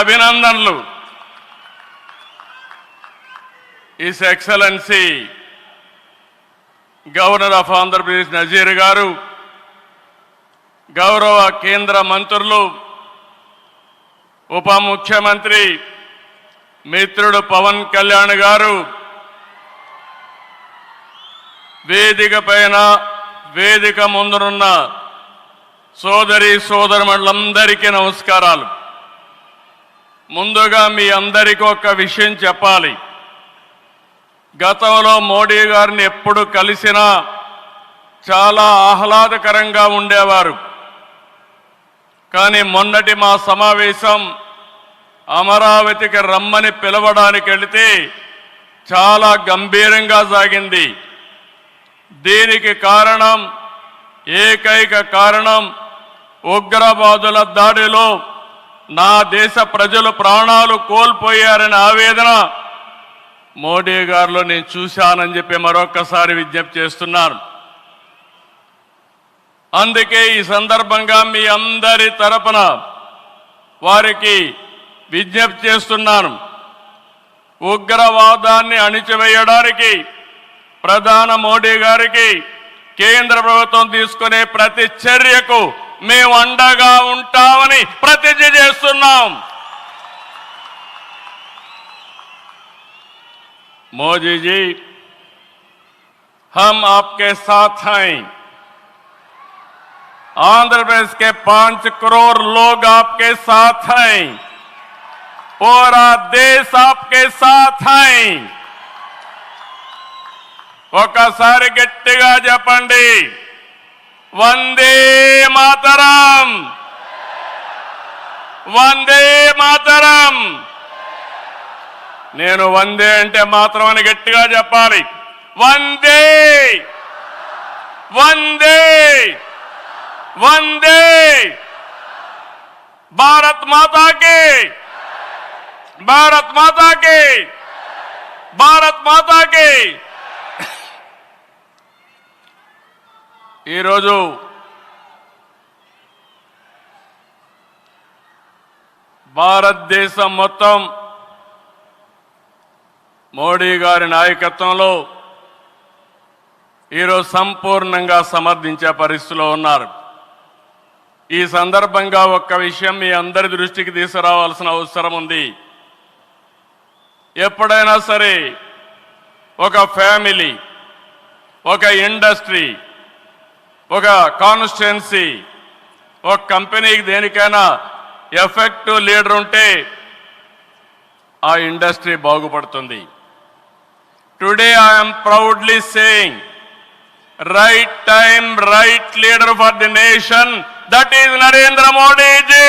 అభినందనలు. His excellency governor of Andhra Pradesh Nazeer garu, గౌరవ కేంద్ర మంత్రులు, ఉప ముఖ్యమంత్రి మిత్రుడు పవన్ కళ్యాణ్ గారు, వేదిక పైన వేదిక ముందునున్న సోదరి సోదరులందరికీ నమస్కారాలు. ముందుగా మీ అందరికీ ఒక విషయం చెప్పాలి. గతంలో మోడీ గారిని ఎప్పుడు కలిసినా చాలా ఆహ్లాదకరంగా ఉండేవారు. కానీ మొన్నటి మా సమావేశం అమరావతికి రమ్మని పిలవడానికి వెళితే చాలా గంభీరంగా సాగింది. దీనికి కారణం, ఏకైక కారణం, ఉగ్రవాదుల దాడిలో నా దేశ ప్రజలు ప్రాణాలు కోల్పోయారనే ఆవేదన మోడీ గారిలో నేను చూశానని చెప్పి మరొకసారి విజ్ఞప్తి చేస్తున్నాను. అందుకే ఈ సందర్భంగా మీ అందరి తరపున వారికి విజ్ఞప్తి చేస్తున్నాను. ఉగ్రవాదాన్ని అణిచివేయడానికి ప్రధాని మోడీ గారికి కేంద్ర ప్రభుత్వం తీసుకునే ప్రతి చర్యకు మేము అండగా ఉంటామని ప్రతిజ్ఞ చేస్తున్నాం. मोदी जी, हम आपके साथ हैं. आंध्र प्रदेश के 5 करोड़ लोग आपके साथ हैं. पूरा देश आपके साथ हैं. ఒకసారి గట్టిగా చెప్పండి, వందే మాతరం, వందే మాతరం. నేను వందే అంటే మాత్రం అని గట్టిగా చెప్పాలి. వందే వందే వందే. భారత్ మాతాకి, భారత్ మాతాకి, భారత్ మాతాకి. ఈరోజు భారతదేశం మొత్తం మోడీ గారి నాయకత్వంలో ఈరోజు సంపూర్ణంగా సమర్థించే పరిస్థితిలో ఉన్నారు. ఈ సందర్భంగా ఒక్క విషయం మీ అందరి దృష్టికి తీసుకురావాల్సిన అవసరం ఉంది. ఎప్పుడైనా సరే ఒక ఫ్యామిలీ, ఒక ఇండస్ట్రీ, ఒక కాన్స్టిట్యుయెన్సీ, ఒక కంపెనీకి దేనికైనా ఎఫెక్టివ్ లీడర్ ఉంటే ఆ ఇండస్ట్రీ బాగుపడుతుంది. Today I am proudly saying, right time, right leader for the nation, that is Narendra Modi ji.